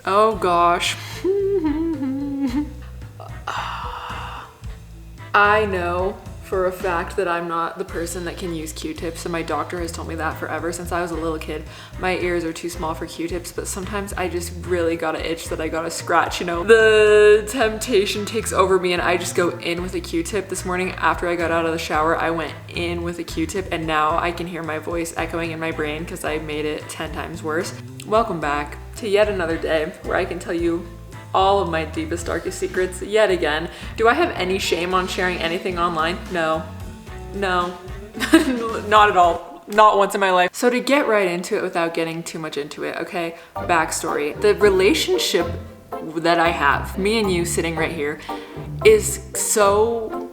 Oh gosh. I know for a fact that I'm not the person that can use Q-tips, and my doctor has told me that forever since I was a little kid. My ears are too small for Q-tips, but sometimes I just really got an itch that I gotta scratch, you know? The temptation takes over me and I just go in with a Q-tip. This morning after I got out of the shower, I went in with a Q-tip, and now I can hear my voice echoing in my brain because I made it 10 times worse. Welcome back to yet another day where I can tell you all of my deepest, darkest secrets yet again. Do I have any shame on sharing anything online? No, not at all. Not once in my life. So to get right into it without getting too much into it, okay, backstory. The relationship that I have, me and you sitting right here, is so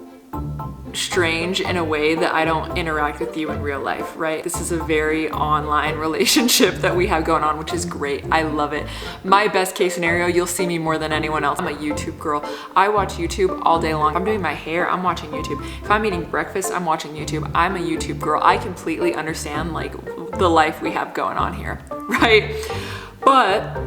strange in a way that I don't interact with you in real life, right? This is a very online relationship that we have going on, which is great. I love it. My best case scenario, you'll see me more than anyone else. I'm a YouTube girl. I watch YouTube all day long. If I'm doing my hair, I'm watching YouTube. If I'm eating breakfast, I'm watching YouTube. I'm a YouTube girl. I completely understand like the life we have going on here, right? But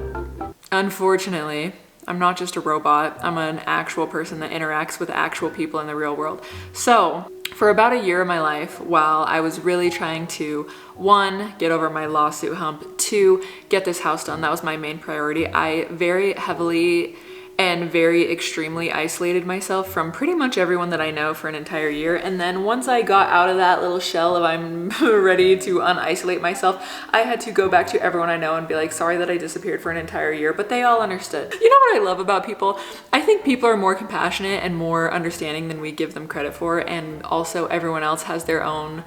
unfortunately, I'm not just a robot. I'm an actual person that interacts with actual people in the real world. So for about a year of my life, while I was really trying to, 1, get over my lawsuit hump, 2, get this house done, that was my main priority, I very heavily and very extremely isolated myself from pretty much everyone that I know for an entire year. And then once I got out of that little shell of I'm ready to unisolate myself, I had to go back to everyone I know and be like, sorry that I disappeared for an entire year, but they all understood. You know what I love about people? I think people are more compassionate and more understanding than we give them credit for. And also everyone else has their own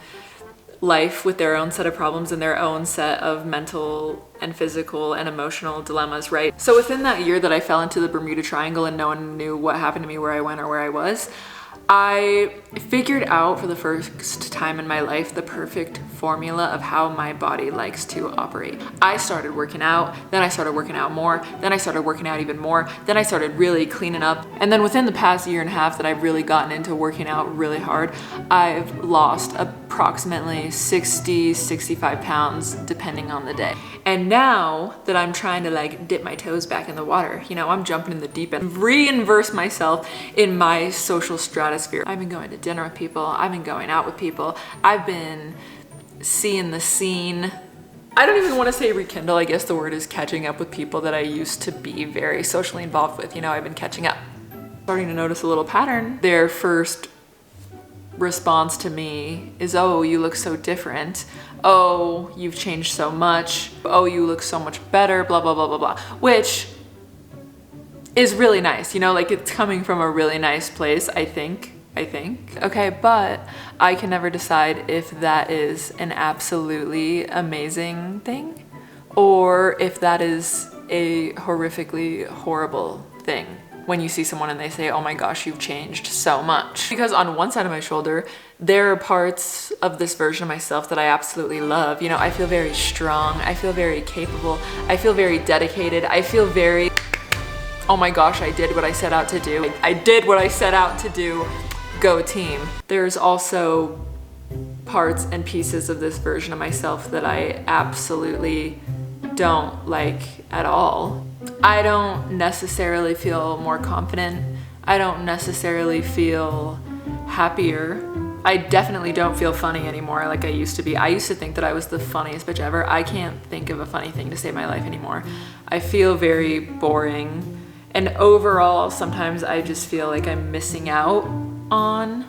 life with their own set of problems and their own set of mental and physical and emotional dilemmas, right? So within that year that I fell into the Bermuda Triangle and no one knew what happened to me, where I went or where I was, I figured out for the first time in my life the perfect formula of how my body likes to operate. I started working out, then I started working out more, then I started working out even more, then I started really cleaning up. And then within the past year and a half that I've really gotten into working out really hard, I've lost approximately 65 pounds depending on the day. And now that I'm trying to like dip my toes back in the water, you know, I'm jumping in the deep end, reinverse myself in my social stratosphere. I've been going to dinner with people, I've been going out with people, I've been seeing the scene. I don't even want to say rekindle, I guess the word is catching up with people that I used to be very socially involved with. You know, I've been catching up. Starting to notice a little pattern. Their first response to me is, oh, you look so different. Oh, you've changed so much. Oh, you look so much better, blah, blah, blah, blah, blah. Which is really nice, you know, like it's coming from a really nice place, I think. Okay, but I can never decide if that is an absolutely amazing thing or if that is a horrifically horrible thing. When you see someone and they say, oh my gosh, you've changed so much. Because on one side of my shoulder, there are parts of this version of myself that I absolutely love. You know, I feel very strong, I feel very capable, I feel very dedicated, I feel very, oh my gosh, I did what I set out to do. I did what I set out to do. Go team. There's also parts and pieces of this version of myself that I absolutely don't like at all. I don't necessarily feel more confident. I don't necessarily feel happier. I definitely don't feel funny anymore like I used to be. I used to think that I was the funniest bitch ever. I can't think of a funny thing to save my life anymore. I feel very boring. And overall, sometimes I just feel like I'm missing out on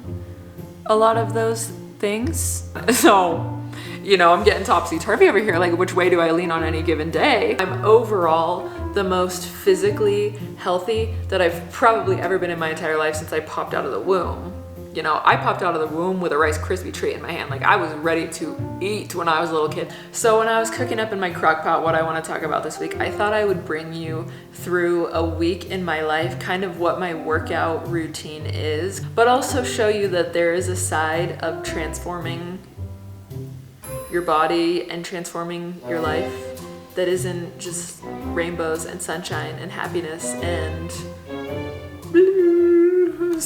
a lot of those things. So, you know, I'm getting topsy-turvy over here. Like, which way do I lean on any given day? I'm overall the most physically healthy that I've probably ever been in my entire life since I popped out of the womb. You know, I popped out of the womb with a Rice Krispie treat in my hand. Like, I was ready to eat when I was a little kid. So when I was cooking up in my crock pot what I want to talk about this week, I thought I would bring you through a week in my life, kind of what my workout routine is, but also show you that there is a side of transforming your body and transforming your life that isn't just rainbows and sunshine and happiness and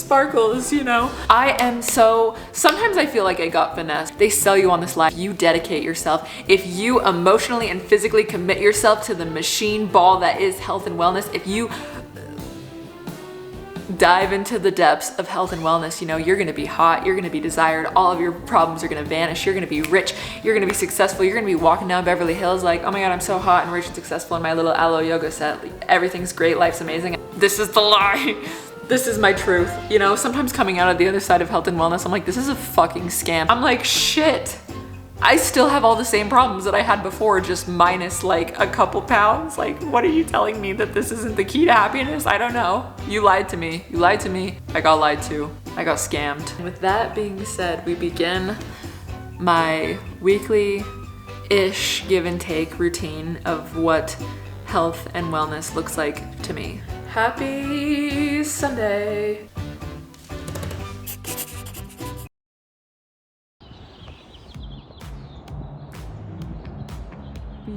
sparkles, you know? I am so, sometimes I feel like I got finessed. They sell you on this lie. You dedicate yourself. If you emotionally and physically commit yourself to the machine ball that is health and wellness, if you dive into the depths of health and wellness, you know, you're gonna be hot, you're gonna be desired, all of your problems are gonna vanish, you're gonna be rich, you're gonna be successful, you're gonna be walking down Beverly Hills like, oh my God, I'm so hot and rich and successful in my little aloe yoga set. Like, everything's great, life's amazing. This is the lie. This is my truth. You know, sometimes coming out of the other side of health and wellness, I'm like, this is a fucking scam. I'm like, shit. I still have all the same problems that I had before, just minus like a couple pounds. Like, what are you telling me, that this isn't the key to happiness? I don't know. You lied to me. You lied to me. I got lied to. I got scammed. And with that being said, we begin my weekly-ish give and take routine of what health and wellness looks like to me. Happy Sunday.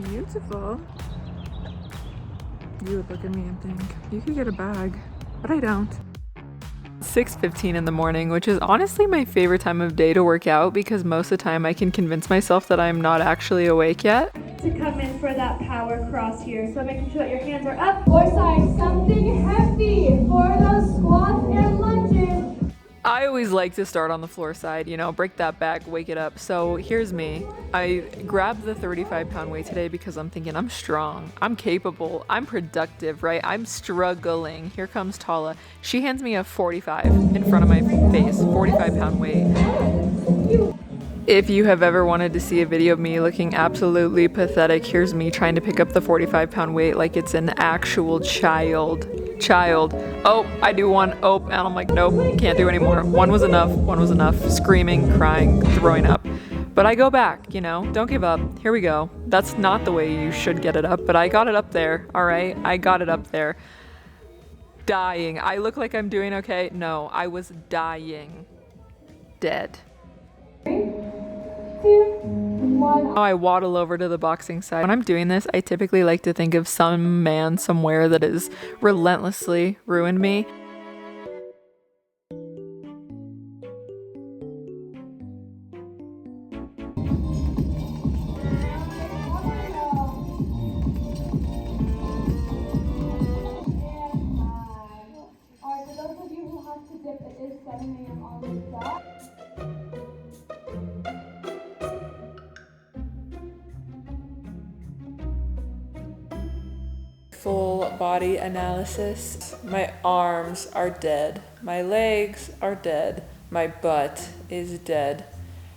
Beautiful. You would look at me and think, you could get a bag, but I don't. 6:15 in the morning, which is honestly my favorite time of day to work out because most of the time I can convince myself that I'm not actually awake yet. To come in for that power cross here. So making sure that your hands are up. Floor side, something heavy for those squats and lunges. I always like to start on the floor side, you know, break that back, wake it up. So here's me. I grabbed the 35-pound weight today because I'm thinking I'm strong, I'm capable, I'm productive, right? I'm struggling. Here comes Tala. She hands me a 45 in front of my face, 45-pound weight. If you have ever wanted to see a video of me looking absolutely pathetic, here's me trying to pick up the 45-pound weight like it's an actual child. Oh, I do one. Oh, and I'm like, nope, can't do anymore. One was enough. Screaming, crying, throwing up. But I go back, you know, don't give up. Here we go. That's not the way you should get it up, but I got it up there, all right? I got it up there. Dying. I look like I'm doing okay? No, I was dying. Dead. 3, 2, 1. I waddle over to the boxing side. When I'm doing this, I typically like to think of some man somewhere that has relentlessly ruined me. Alright, for those of you who have to dip, it is 7 a.m. on the dot. Full body analysis. My arms are dead. My legs are dead. My butt is dead.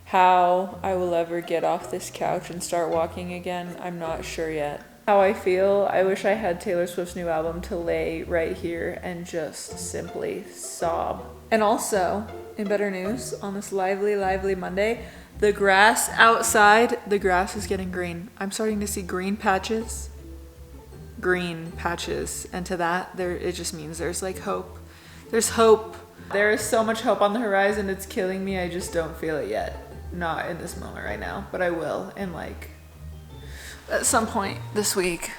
How I will ever get off this couch and start walking again, I'm not sure yet. How I feel, I wish I had Taylor Swift's new album to lay right here and just simply sob. And also, in better news, on this lively Monday, the grass outside, the grass is getting green. I'm starting to see green patches, and to that, it just means there's like hope. There's hope. There is so much hope on the horizon, it's killing me. I just don't feel it yet. Not in this moment right now, but I will in like at some point this week.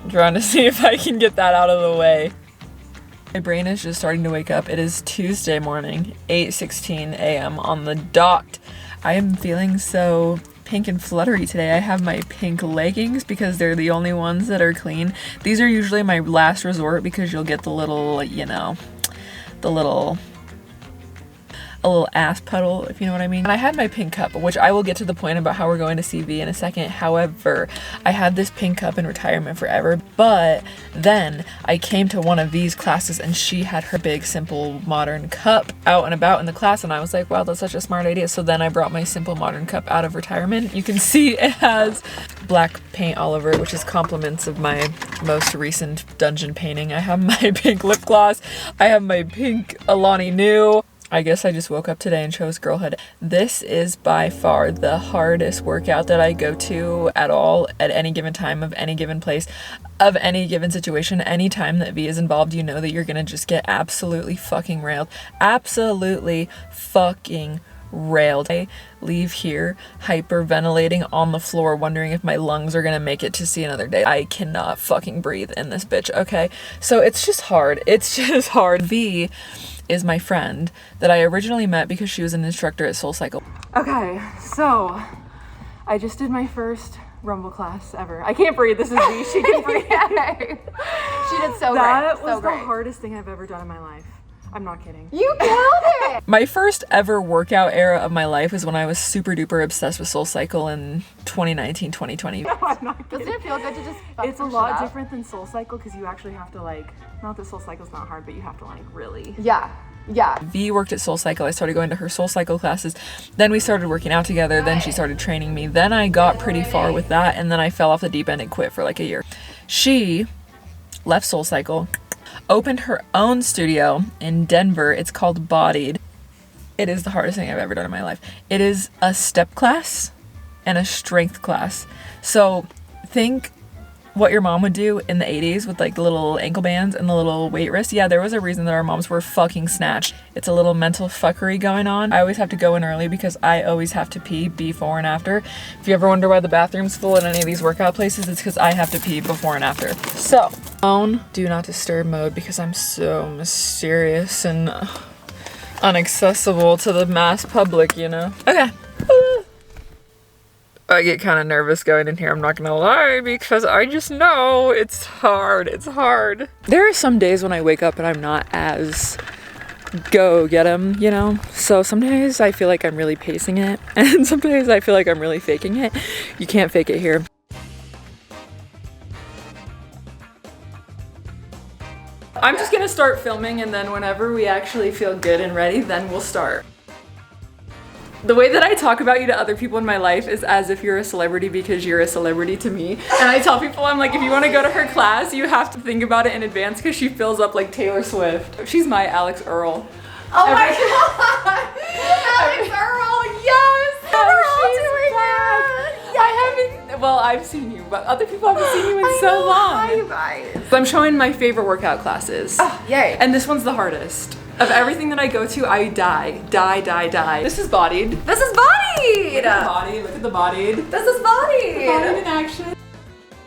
I'm trying to see if I can get that out of the way. My brain is just starting to wake up. It is Tuesday morning, 8:16 a.m. on the dot. I am feeling so pink and fluttery today. I have my pink leggings because they're the only ones that are clean. These are usually my last resort because you'll get the little, you know, a little ass puddle, if you know what I mean. And I had my pink cup, which I will get to the point about how we're going to CV in a second. However, I had this pink cup in retirement forever, but then I came to one of these classes and she had her big, simple, modern cup out and about in the class, and I was like, wow, that's such a smart idea. So then I brought my simple, modern cup out of retirement. You can see it has black paint all over it, which is compliments of my most recent dungeon painting. I have my pink lip gloss. I have my pink Alani Nu. I guess I just woke up today and chose girlhood. This is by far the hardest workout that I go to at all, at any given time, of any given place, of any given situation. Any time that V is involved, you know that you're gonna just get absolutely fucking railed. Absolutely fucking railed. I leave here hyperventilating on the floor, wondering if my lungs are gonna make it to see another day. I cannot fucking breathe in this bitch, okay? So it's just hard. It's just hard. V is my friend that I originally met because she was an instructor at SoulCycle. Okay, so I just did my first Rumble class ever. I can't breathe. This is V. She can breathe. She did so great. That was the hardest thing I've ever done in my life. I'm not kidding. You killed it! My first ever workout era of my life was when I was super duper obsessed with SoulCycle in 2019, 2020. No, I'm not kidding. Doesn't it feel good to just It's a lot different than SoulCycle because you actually have to like, not that SoulCycle's not hard, but you have to like really. Yeah. Yeah. V worked at SoulCycle. I started going to her SoulCycle classes. Then we started working out together. Then she started training me. Then I got pretty far with that, and then I fell off the deep end and quit for like a year. She left SoulCycle, opened her own studio in Denver. It's called BODIED. It is the hardest thing I've ever done in my life. It is a step class and a strength class. So think what your mom would do in the 80s with like the little ankle bands and the little weight wrists. Yeah, there was a reason that our moms were fucking snatched. It's a little mental fuckery going on. I always have to go in early because I always have to pee before and after. If you ever wonder why the bathroom's full in any of these workout places, it's because I have to pee before and after. So, phone do not disturb mode because I'm so mysterious and inaccessible to the mass public, you know? Okay. I get kind of nervous going in here, I'm not gonna lie, because I just know it's hard. It's hard. There are some days when I wake up and I'm not as go get 'em, you know? So some days I feel like I'm really pacing it, and some days I feel like I'm really faking it. You can't fake it here. I'm just gonna start filming, and then whenever we actually feel good and ready, then we'll start. The way that I talk about you to other people in my life is as if you're a celebrity because you're a celebrity to me. And I tell people, I'm like, if you want to go to her class, you have to think about it in advance because she fills up like Taylor Swift. She's my Alex Earl. Oh my god! Alex Earl, yes! We're all doing that! Yes. I haven't, well, I've seen you, but other people haven't seen you in so long. Hi, you guys. So I'm showing my favorite workout classes. Oh, yay. And this one's the hardest. Of everything that I go to, I die. This is BODIED. This is BODIED! Look at the body, look at the BODIED. This is BODIED! BODIED in action.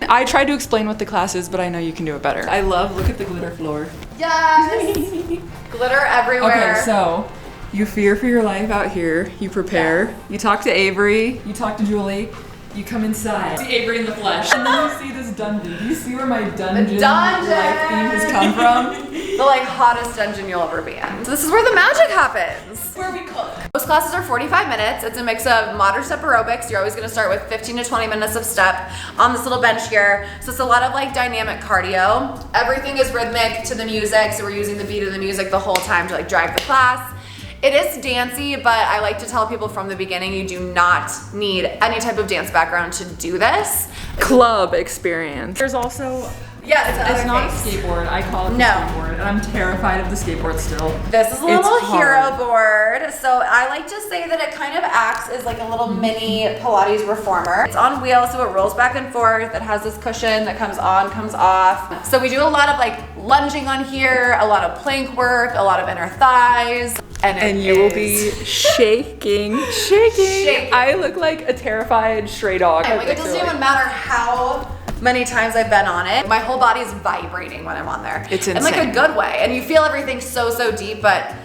I tried to explain what the class is, but I know you can do it better. I love, look at the glitter floor. Yes! Glitter everywhere. Okay, so you fear for your life out here, you prepare, yes. You talk to Avery, you talk to Julie, you come inside. See Avery in the flesh. And then you see this dungeon. Do you see where my dungeon life theme has come from? The like hottest dungeon you'll ever be in. So this is where the magic happens. Where we cook. Most classes are 45 minutes. It's a mix of modern step aerobics. You're always gonna start with 15 to 20 minutes of step on this little bench here. So it's a lot of like dynamic cardio. Everything is rhythmic to the music. So we're using the beat of the music the whole time to like drive the class. It is dancey, but I like to tell people from the beginning, you do not need any type of dance background to do this. Club experience. There's also, it's not a skateboard. I call it a skateboard, and I'm terrified of the skateboard still. This is a little hero board. So I like to say that it kind of acts as like a little mini Pilates reformer. It's on wheels, so it rolls back and forth. It has this cushion that comes on, comes off. So we do a lot of like lunging on here, a lot of plank work, a lot of inner thighs. And you will be shaking. I look like a terrified stray dog. And like, it doesn't even matter how many times I've been on it. My whole body is vibrating when I'm on there. It's insane. In like a good way. And you feel everything so deep, but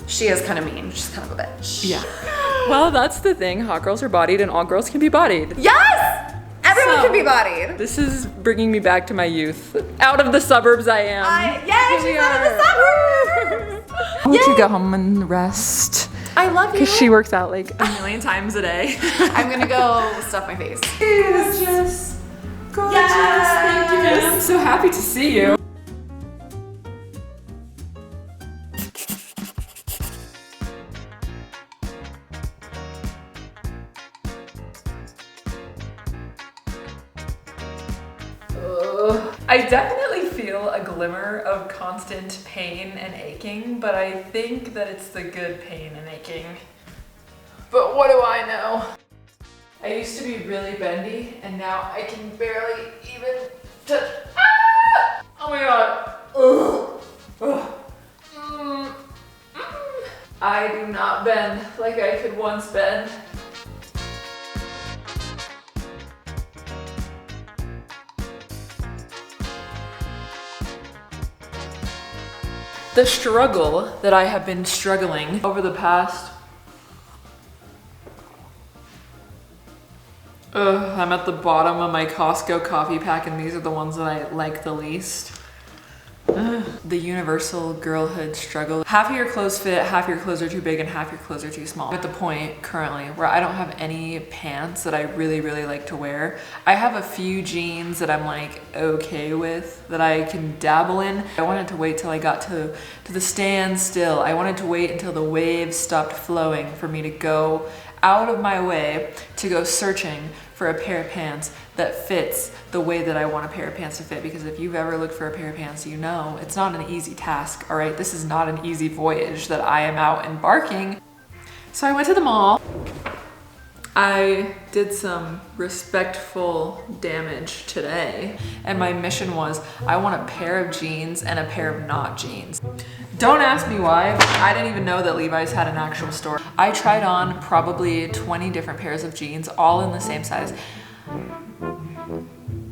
she is kind of mean. She's kind of a bitch. Yeah. Well, that's the thing. Hot girls are bodied and all girls can be bodied. Yes! Everyone can be bodied. This is bringing me back to my youth. Out of the suburbs I am. Yay, she's out of the suburbs! I want you to go home and rest. I love you. Because she works out like a million times a day. I'm gonna go stuff my face. Gorgeous. Yes. Thank you, man. I'm so happy to see you. I definitely feel a glimmer of constant pain and aching, but I think that it's the good pain and aching. But what do I know? I used to be really bendy, and now I can barely even touch. Ah! Oh my god. Ugh. Ugh. I do not bend like I could once bend. The struggle that I have been struggling over the past I'm at the bottom of my Costco coffee pack and these are the ones that I like the least. The universal girlhood struggle. Half of your clothes fit, half your clothes are too big, and half your clothes are too small. I'm at the point currently where I don't have any pants that I really like to wear. I have a few jeans that I'm like okay with, that I can dabble in. I wanted to wait till I got to the standstill. I wanted to wait until the waves stopped flowing for me to go out of my way to go searching for a pair of pants that fits the way that I want a pair of pants to fit, because if you've ever looked for a pair of pants, you know it's not an easy task, all right? This is not an easy voyage that I am out embarking. So I went to the mall. I did some respectful damage today, and my mission was I want a pair of jeans and a pair of not jeans. Don't ask me why. I didn't even know that Levi's had an actual store. I tried on probably 20 different pairs of jeans, all in the same size.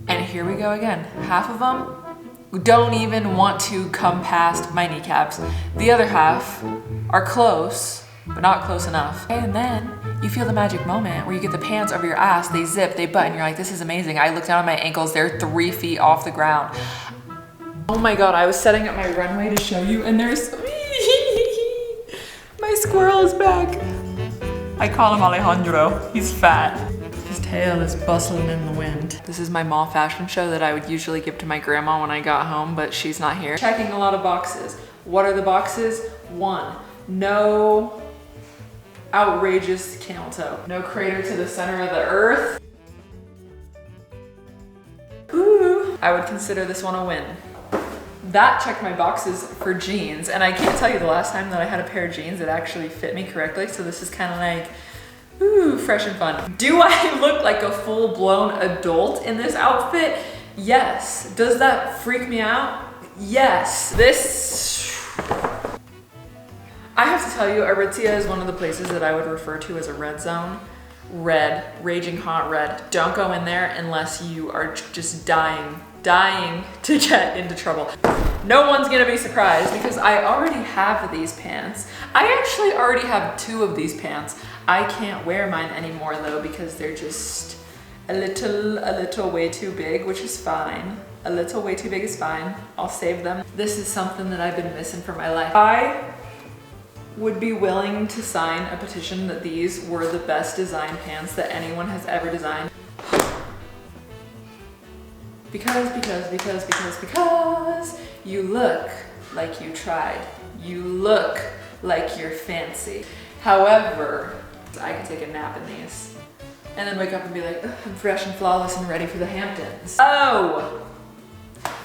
And here we go again. Half of them don't even want to come past my kneecaps. The other half are close, but not close enough. And then you feel the magic moment where you get the pants over your ass, they zip, they button, you're like, this is amazing. I look down at my ankles, they're 3 feet off the ground. Oh my God, I was setting up my runway to show you, and there's, my squirrel is back. I call him Alejandro, he's fat. His tail is bustling in the wind. This is my mall fashion show that I would usually give to my grandma when I got home, but she's not here. Checking a lot of boxes. What are the boxes? 1, no outrageous camel toe. No crater to the center of the earth. Ooh, I would consider this one a win. That checked my boxes for jeans, and I can't tell you the last time that I had a pair of jeans that actually fit me correctly, so this is kind of like, ooh, fresh and fun. Do I look like a full-blown adult in this outfit? Yes. Does that freak me out? Yes. I have to tell you, Aritzia is one of the places that I would refer to as a red zone. Red, raging hot red. Don't go in there unless you are just dying to get into trouble. No one's gonna be surprised because I already have these pants. I actually already have 2 of these pants. I can't wear mine anymore though because they're just a little way too big, which is fine. A little way too big is fine. I'll save them. This is something that I've been missing from my life. I would be willing to sign a petition that these were the best design pants that anyone has ever designed. Because you look like you tried. You look like you're fancy. However, I could take a nap in these and then wake up and be like, I'm fresh and flawless and ready for the Hamptons. Oh!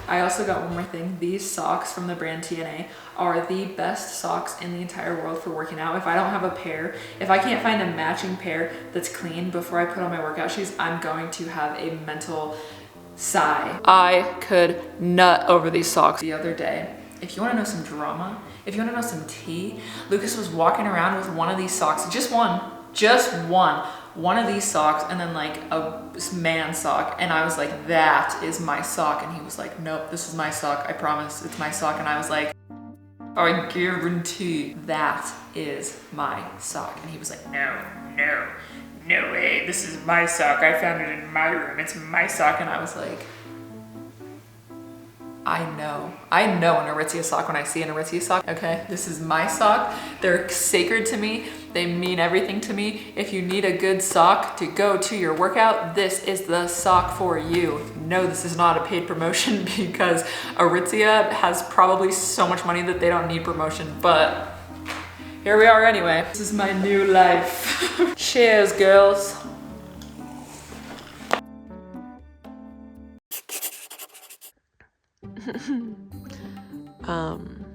I also got one more thing. These socks from the brand TNA are the best socks in the entire world for working out. If I don't have a pair, if I can't find a matching pair that's clean before I put on my workout shoes, I'm going to have a mental sigh. I could nut over these socks the other day. If you want to know some drama, if you want to know some tea, Lucas was walking around with one of these socks, just one of these socks, and then like a man sock, and I was like, that is my sock, and he was like, nope, this is my sock, I promise, it's my sock, and I was like, I guarantee that is my sock, and he was like, no way, this is my sock, I found it in my room, it's my sock, and I was like, I know an Aritzia sock when I see an Aritzia sock. Okay, this is my sock. They're sacred to me. They mean everything to me. If you need a good sock to go to your workout, this is the sock for you. No, this is not a paid promotion because Aritzia has probably so much money that they don't need promotion, but here we are anyway. This is my new life. Cheers, girls. Um,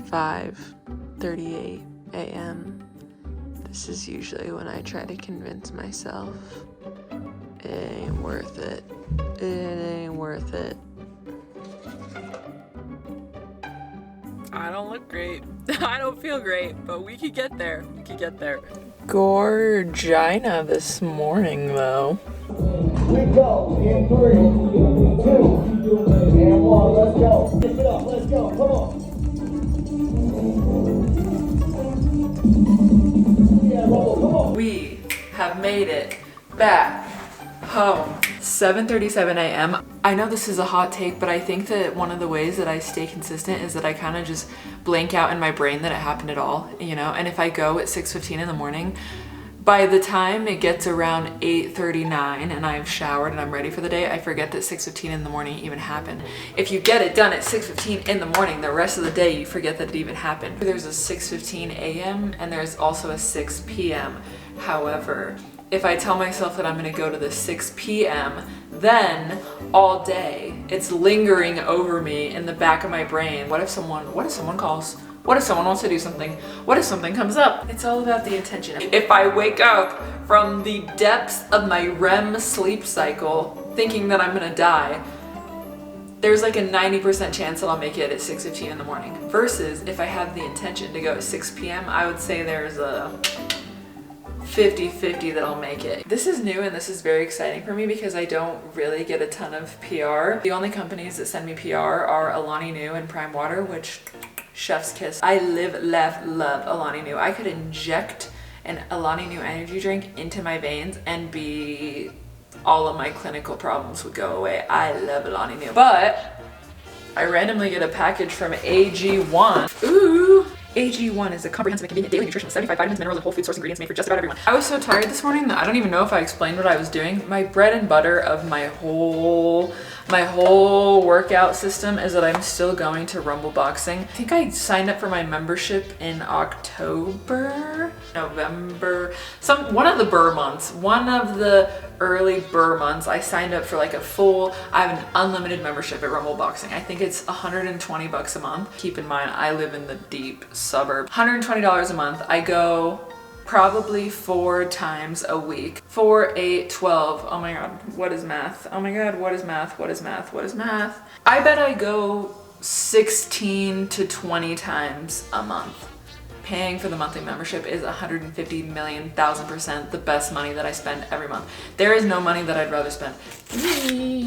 5:38 a.m. This is usually when I try to convince myself it ain't worth it. It ain't worth it. I don't look great. I don't feel great, but we could get there. We could get there. Gorgina this morning, though. We go in 3, 2, and 1. Let's go. Lift it up. Let's go. Come on. Yeah, roll. Come on. We have made it back home. 7:37 a.m. I know this is a hot take, but I think that one of the ways that I stay consistent is that I kind of just blank out in my brain that it happened at all, you know? And if I go at 6:15 in the morning, by the time it gets around 8:39 and I've showered and I'm ready for the day, I forget that 6:15 in the morning even happened. If you get it done at 6:15 in the morning, the rest of the day you forget that it even happened. There's a 6:15 a.m. and there's also a 6 p.m. However, if I tell myself that I'm gonna go to the 6 p.m., then all day it's lingering over me in the back of my brain. What if someone calls? What if someone wants to do something? What if something comes up? It's all about the intention. If I wake up from the depths of my REM sleep cycle thinking that I'm gonna die, there's like a 90% chance that I'll make it at 6:15 in the morning. Versus if I have the intention to go at 6 p.m., I would say there's a 50-50 that I'll make it. This is new and this is very exciting for me because I don't really get a ton of PR. The only companies that send me PR are Alani Nu and Prime Water, which chef's kiss. I live, laugh, love Alani Nu. I could inject an Alani Nu energy drink into my veins and all of my clinical problems would go away. I love Alani Nu. But I randomly get a package from AG1. Ooh. AG1 is a comprehensive and convenient daily nutrition with 75 vitamins, minerals, and whole food source ingredients made for just about everyone. I was so tired this morning that I don't even know if I explained what I was doing. My bread and butter of my whole workout system is that I'm still going to Rumble Boxing. I think I signed up for my membership in October, November, one of the burr months, one of the early burr months. I signed up for like I have an unlimited membership at Rumble Boxing. I think it's $120 a month. Keep in mind, I live in the deep suburbs. $120 a month. I go probably 4 times a week. 4, 8, 12. Oh my God, what is math? Oh my God, what is math? What is math? What is math? I bet I go 16 to 20 times a month. Paying for the monthly membership is 150,000,000% the best money that I spend every month. There is no money that I'd rather spend.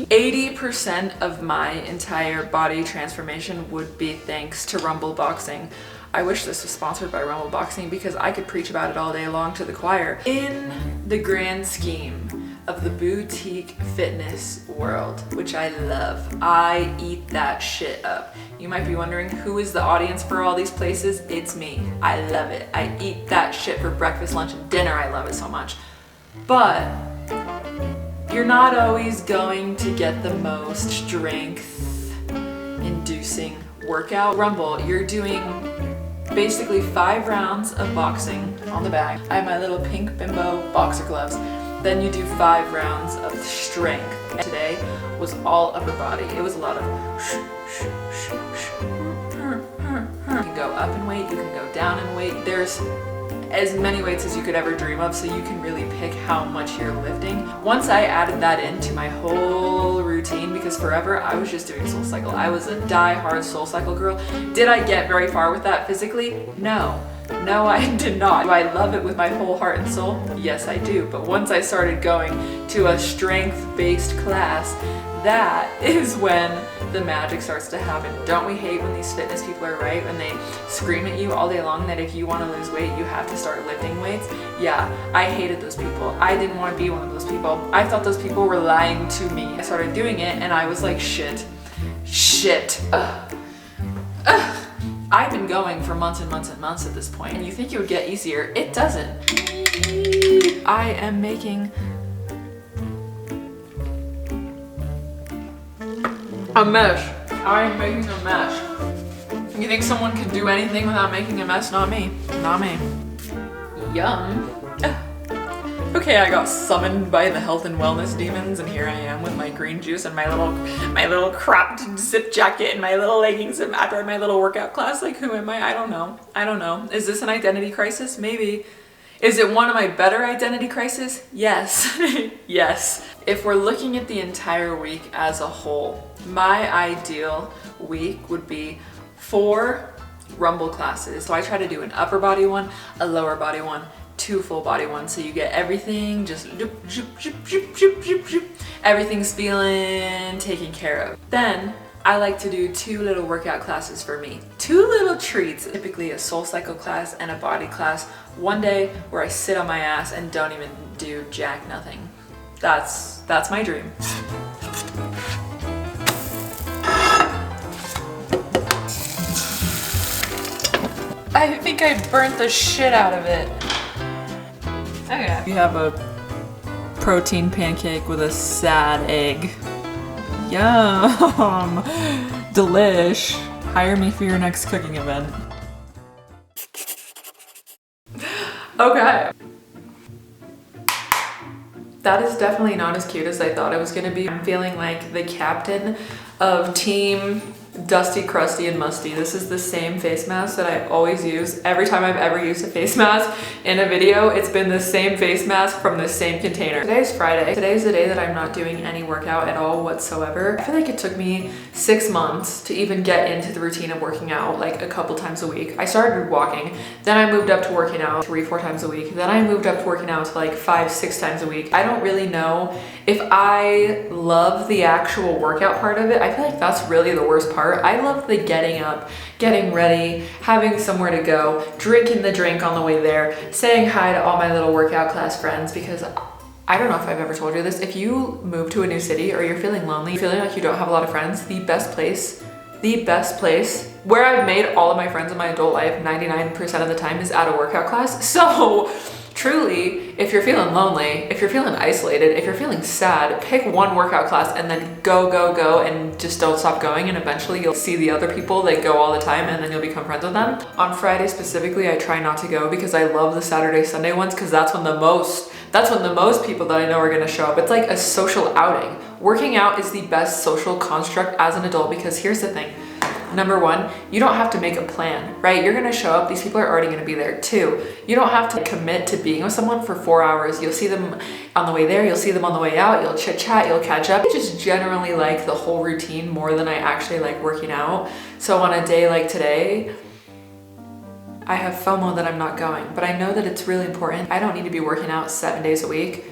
80% of my entire body transformation would be thanks to Rumble Boxing. I wish this was sponsored by Rumble Boxing because I could preach about it all day long to the choir. In the grand scheme of the boutique fitness world, which I love, I eat that shit up. You might be wondering, who is the audience for all these places? It's me. I love it. I eat that shit for breakfast, lunch, and dinner. I love it so much. But you're not always going to get the most strength-inducing workout. Rumble, you're doing basically 5 rounds of boxing on the bag. I have my little pink bimbo boxer gloves. Then you do 5 rounds of strength. And today was all upper body. It was a lot of you can go up in weight, you can go down in weight. There's as many weights as you could ever dream of, so you can really pick how much you're lifting. Once I added that into my whole routine, because forever I was just doing SoulCycle. I was a die-hard SoulCycle girl. Did I get very far with that physically? No. No, I did not. Do I love it with my whole heart and soul? Yes, I do. But once I started going to a strength-based class, that is when the magic starts to happen. Don't we hate when these fitness people are right, when they scream at you all day long that if you want to lose weight, you have to start lifting weights? Yeah, I hated those people. I didn't want to be one of those people. I thought those people were lying to me. I started doing it and I was like, shit. I've been going for months and months and months at this point, and you think it would get easier. It doesn't. I am making a mess. I am making a mess. You think someone can do anything without making a mess? Not me. Not me. Yum. Okay, I got summoned by the health and wellness demons, and here I am with my green juice and my little cropped zip jacket and my little leggings after my little workout class. Like, who am I? I don't know. I don't know. Is this an identity crisis? Maybe. Is it one of my better identity crises? Yes. Yes. If we're looking at the entire week as a whole, my ideal week would be 4 rumble classes. So I try to do an upper body one, a lower body one, 2 full body ones, so you get everything just everything's feeling taken care of. Then I like to do 2 little workout classes for me. 2 little treats, typically a soul cycle class and a body class. One day where I sit on my ass and don't even do jack nothing. That's my dream. I think I burnt the shit out of it. Okay. You have a protein pancake with a sad egg. Yum! Delish. Hire me for your next cooking event. Okay. That is definitely not as cute as I thought it was gonna be. I'm feeling like the captain of Team Dusty, Crusty, and Musty. This is the same face mask that I always use. Every time I've ever used a face mask in a video, it's been the same face mask from the same container. Today's Friday. Today's the day that I'm not doing any workout at all whatsoever. I feel like it took me 6 months to even get into the routine of working out like a couple times a week. I started walking, then I moved up to working out 3-4 times a week. Then I moved up to working out to like 5-6 times a week. I don't really know if I love the actual workout part of it. I feel like that's really the worst part. I love the getting up, getting ready, having somewhere to go, drinking the drink on the way there, saying hi to all my little workout class friends, because I don't know if I've ever told you this. If you move to a new city or you're feeling lonely, feeling like you don't have a lot of friends, the best place where I've made all of my friends in my adult life 99% of the time is at a workout class. So truly, if you're feeling lonely, if you're feeling isolated, if you're feeling sad, pick one workout class and then go and just don't stop going, and eventually you'll see the other people that go all the time and then you'll become friends with them. On Friday specifically, I try not to go because I love the Saturday, Sunday ones, because that's when the most people that I know are gonna show up. It's like a social outing. Working out is the best social construct as an adult, because here's the thing. Number 1, you don't have to make a plan, right? You're gonna show up, these people are already gonna be there. 2, you don't have to commit to being with someone for 4 hours. You'll see them on the way there, you'll see them on the way out, you'll chit chat, you'll catch up. I just generally like the whole routine more than I actually like working out. So on a day like today, I have FOMO that I'm not going, but I know that it's really important. I don't need to be working out 7 days a week.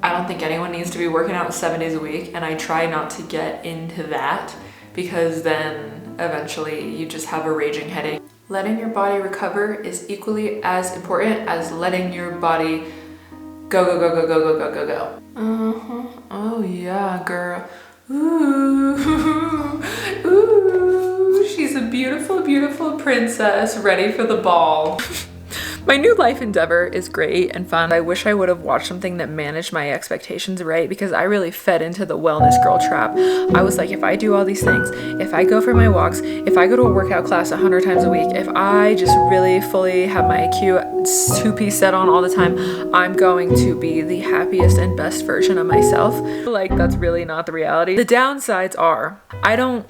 I don't think anyone needs to be working out 7 days a week, and I try not to get into that, because then eventually you just have a raging headache. Letting your body recover is equally as important as letting your body go. Oh yeah, girl. Ooh, ooh, she's a beautiful, beautiful princess ready for the ball. My new life endeavor is great and fun. I wish I would have watched something that managed my expectations right, because I really fed into the wellness girl trap. I was like, if I do all these things, if I go for my walks, if I go to a workout class 100 times a week, if I just really fully have my IQ 2-piece set on all the time, I'm going to be the happiest and best version of myself. Like, that's really not the reality. The downsides are, I don't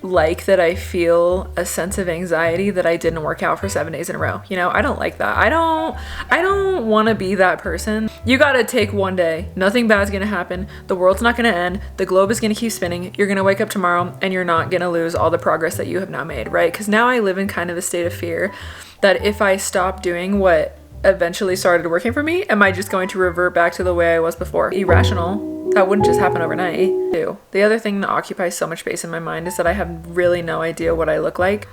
like that I feel a sense of anxiety that I didn't work out for 7 days in a row. You know, I don't like that. I don't want to be that person. You gotta take one day. Nothing bad's gonna happen. The world's not gonna end. The globe is gonna keep spinning. You're gonna wake up tomorrow and you're not gonna lose all the progress that you have now made, right? Because now I live in kind of a state of fear that if I stop doing what eventually started working for me, am I just going to revert back to the way I was before? Irrational. That wouldn't just happen overnight. The other thing that occupies so much space in my mind is that I have really no idea what I look like.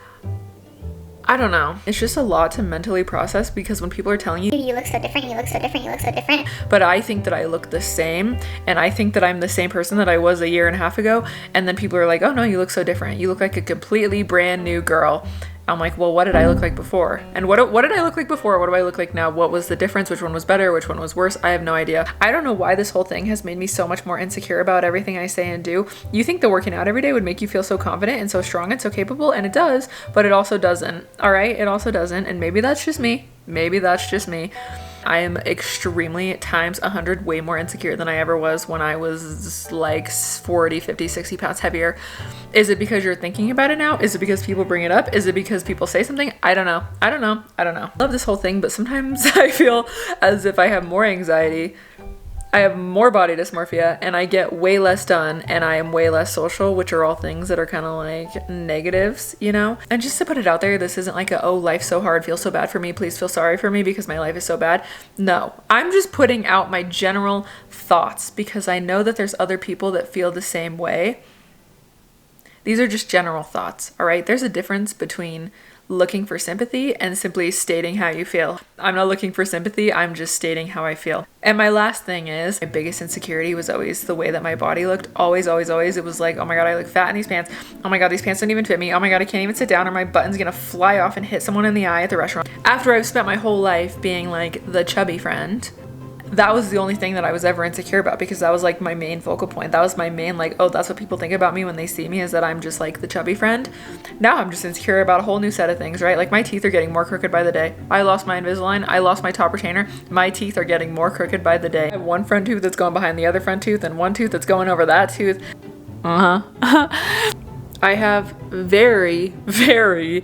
I don't know. It's just a lot to mentally process, because when people are telling you, you look so different, you look so different, you look so different, but I think that I look the same, and I think that I'm the same person that I was a year and a half ago, and then people are like, oh no, you look so different. You look like a completely brand new girl. I'm like, well, what did I look like before? And what did I look like before? What do I look like now? What was the difference? Which one was better? Which one was worse? I have no idea. I don't know why this whole thing has made me so much more insecure about everything I say and do. You think that working out every day would make you feel so confident and so strong and so capable, and it does, but it also doesn't. All right, it also doesn't, and maybe that's just me. Maybe that's just me. I am extremely times 100 way more insecure than I ever was when I was like 40, 50, 60 pounds heavier. Is it because you're thinking about it now? Is it because people bring it up? Is it because people say something? I don't know. I love this whole thing, but sometimes I feel as if I have more anxiety I have more body dysmorphia and I get way less done and I am way less social, which are all things that are kind of like negatives, you know? And just to put it out there, this isn't like a, oh, life's so hard, feel so bad for me, please feel sorry for me because my life is so bad. No, I'm just putting out my general thoughts because I know that there's other people that feel the same way. These are just general thoughts, all right? There's a difference between looking for sympathy and simply stating how you feel. I'm not looking for sympathy, I'm just stating how I feel. And my last thing is, my biggest insecurity was always the way that my body looked. Always, always, always. It was like, oh my God, I look fat in these pants. Oh my God, these pants don't even fit me. Oh my God, I can't even sit down or my button's gonna fly off and hit someone in the eye at the restaurant. After I've spent my whole life being like the chubby friend, that was the only thing that I was ever insecure about because that was like my main focal point. That was my main like, oh, that's what people think about me when they see me is that I'm just like the chubby friend. Now I'm just insecure about a whole new set of things, right? Like my teeth are getting more crooked by the day. I lost my Invisalign. I lost my top retainer. My teeth are getting more crooked by the day. I have one front tooth that's going behind the other front tooth and one tooth that's going over that tooth. I have very, very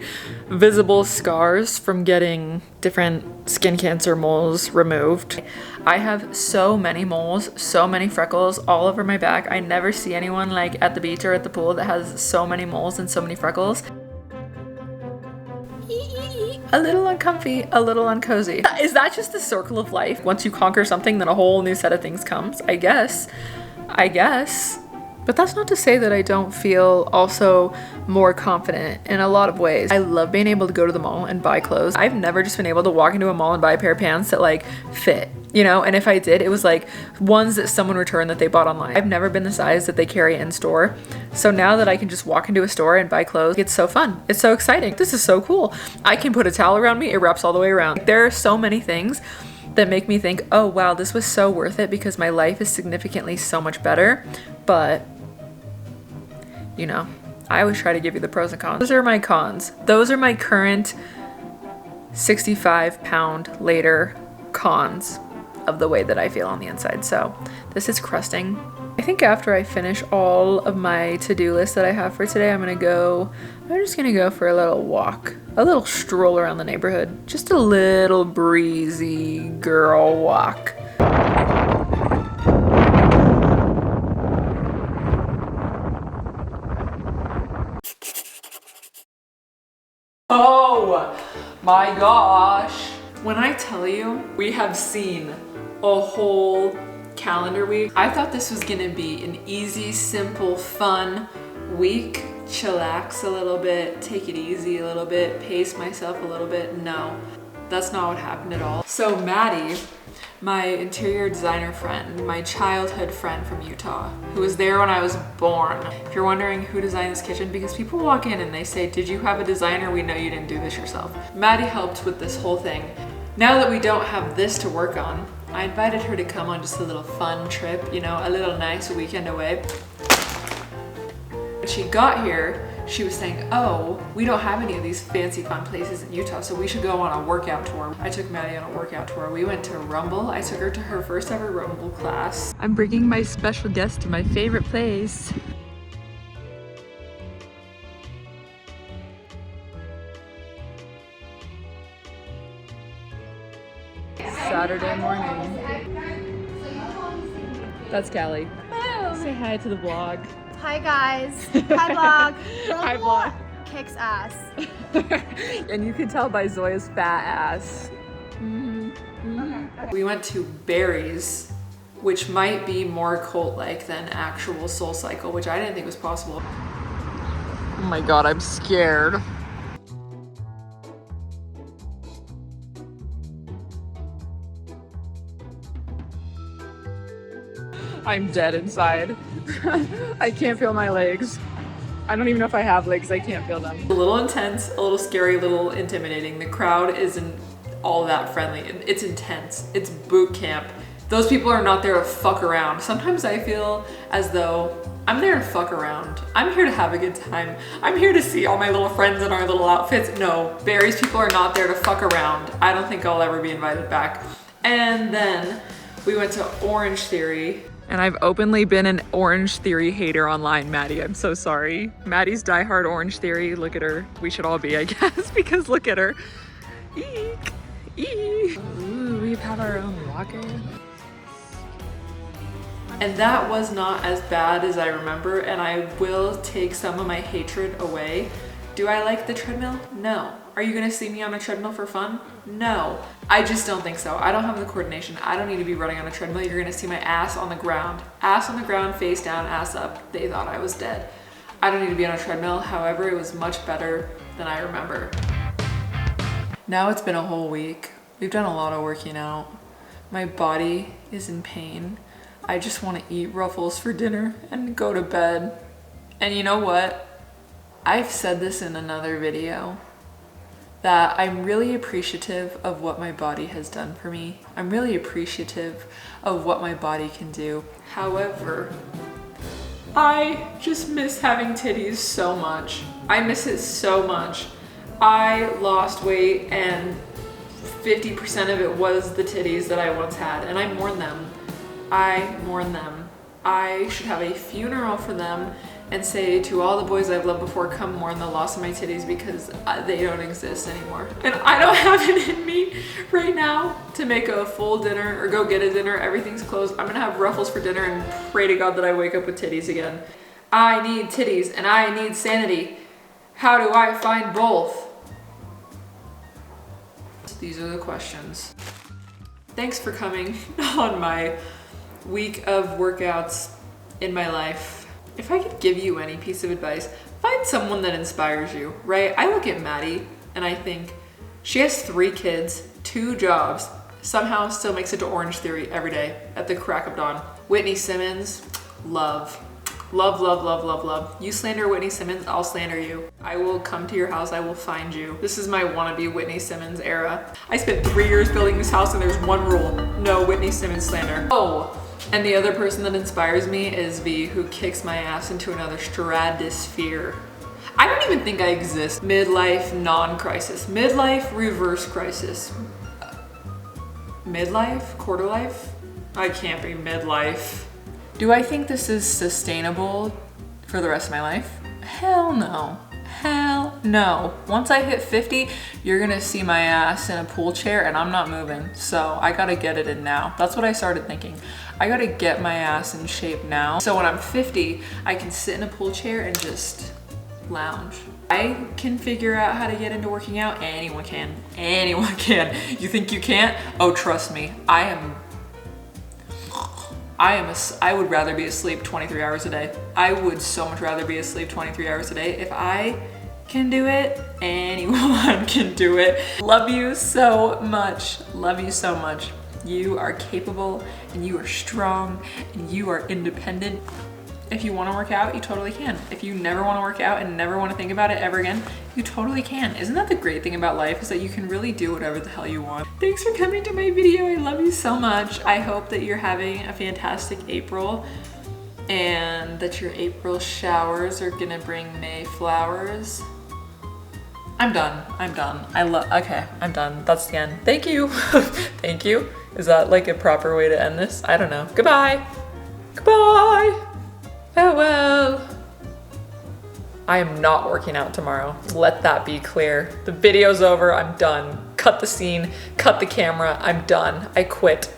visible scars from getting different skin cancer moles removed. I have so many moles, so many freckles all over my back. I never see anyone like at the beach or at the pool that has so many moles and so many freckles. A little uncomfy, a little uncozy. Is that just the circle of life? Once you conquer something, then a whole new set of things comes, I guess. But that's not to say that I don't feel also more confident in a lot of ways. I love being able to go to the mall and buy clothes. I've never just been able to walk into a mall and buy a pair of pants that like fit, you know? And if I did, it was like ones that someone returned that they bought online. I've never been the size that they carry in store. So now that I can just walk into a store and buy clothes, it's so fun. It's so exciting. This is so cool. I can put a towel around me, it wraps all the way around. There are so many things that make me think, oh wow, this was so worth it because my life is significantly so much better. But you know, I always try to give you the pros and cons. Those are my cons. Those are my current 65 pound later cons of the way that I feel on the inside. So this is crusting. I think after I finish all of my to-do list that I have for today, I'm just gonna go for a little walk, a little stroll around the neighborhood. Just a little breezy girl walk. Oh my gosh. When I tell you we have seen a whole calendar week, I thought this was gonna be an easy, simple, fun week. Chillax a little bit, take it easy a little bit, pace myself a little bit. No, that's not what happened at all. So Maddie, my interior designer friend, my childhood friend from Utah, who was there when I was born. If you're wondering who designed this kitchen, because people walk in and they say, did you have a designer? We know you didn't do this yourself. Maddie helped with this whole thing. Now that we don't have this to work on, I invited her to come on just a little fun trip, you know, a little nice weekend away. When she got here, she was saying, oh, we don't have any of these fancy fun places in Utah, so we should go on a workout tour. I took Maddie on a workout tour. We went to Rumble. I took her to her first ever Rumble class. I'm bringing my special guest to my favorite place. Saturday morning. That's Callie. Say hi to the vlog. Hi guys. Hi vlog. Hi vlog. Kicks ass. And you can tell by Zoya's fat ass. We went to Barry's, which might be more cult-like than actual Soul Cycle, which I didn't think was possible. Oh my god, I'm scared. I'm dead inside. I can't feel my legs. I don't even know if I have legs, I can't feel them. A little intense, a little scary, a little intimidating. The crowd isn't all that friendly. It's intense, it's boot camp. Those people are not there to fuck around. Sometimes I feel as though I'm there to fuck around. I'm here to have a good time. I'm here to see all my little friends in our little outfits. No, Barry's people are not there to fuck around. I don't think I'll ever be invited back. And then we went to Orange Theory. And I've openly been an Orange Theory hater online, Maddie. I'm so sorry. Maddie's diehard Orange Theory. Look at her. We should all be, I guess, because look at her. Eek. Eek. Ooh, we have our own walker. And that was not as bad as I remember, and I will take some of my hatred away. Do I like the treadmill? No. Are you gonna see me on a treadmill for fun? No. I just don't think so. I don't have the coordination. I don't need to be running on a treadmill. You're gonna see my ass on the ground. Ass on the ground, face down, ass up. They thought I was dead. I don't need to be on a treadmill. However, it was much better than I remember. Now it's been a whole week. We've done a lot of working out. My body is in pain. I just want to eat Ruffles for dinner and go to bed. And you know what? I've said this in another video, that I'm really appreciative of what my body has done for me. I'm really appreciative of what my body can do. However, I just miss having titties so much. I miss it so much. I lost weight and 50% of it was the titties that I once had, and I mourn them. I mourn them. I should have a funeral for them and say to all the boys I've loved before, come mourn the loss of my titties because they don't exist anymore. And I don't have it in me right now to make a full dinner or go get a dinner. Everything's closed. I'm gonna have Ruffles for dinner and pray to God that I wake up with titties again. I need titties and I need sanity. How do I find both? These are the questions. Thanks for coming on my week of workouts in my life. If I could give you any piece of advice, find someone that inspires you, right? I look at Maddie and I think she has 3 kids, 2 jobs, somehow still makes it to Orange Theory every day at the crack of dawn. Whitney Simmons, love. Love, love, love, love, love. You slander Whitney Simmons, I'll slander you. I will come to your house, I will find you. This is my wannabe Whitney Simmons era. I spent 3 years building this house and there's one rule, no Whitney Simmons slander. Oh, and the other person that inspires me is V, who kicks my ass into another stratosphere. I don't even think I exist. Midlife non-crisis. Midlife reverse crisis. Midlife? Quarter life? I can't be midlife. Do I think this is sustainable for the rest of my life? Hell no. Hell no. Once I hit 50, you're gonna see my ass in a pool chair and I'm not moving. So I gotta get it in now. That's what I started thinking. I gotta get my ass in shape now. So when I'm 50, I can sit in a pool chair and just lounge. I can figure out how to get into working out. Anyone can. Anyone can. You think you can't? Oh, trust me. I would rather be asleep 23 hours a day. I would so much rather be asleep 23 hours a day. If I can do it, anyone can do it. Love you so much. Love you so much. You are capable and you are strong and you are independent. If you want to work out, you totally can. If you never want to work out and never want to think about it ever again, you totally can. Isn't that the great thing about life, is that you can really do whatever the hell you want. Thanks for coming to my video. I love you so much. I hope that you're having a fantastic April and that your April showers are gonna bring May flowers. I'm done. Okay, I'm done. That's the end. Thank you. Thank you. Is that like a proper way to end this? I don't know. Goodbye. Goodbye. Farewell. I am not working out tomorrow. Let that be clear. The video's over. I'm done. Cut the scene. Cut the camera. I'm done. I quit.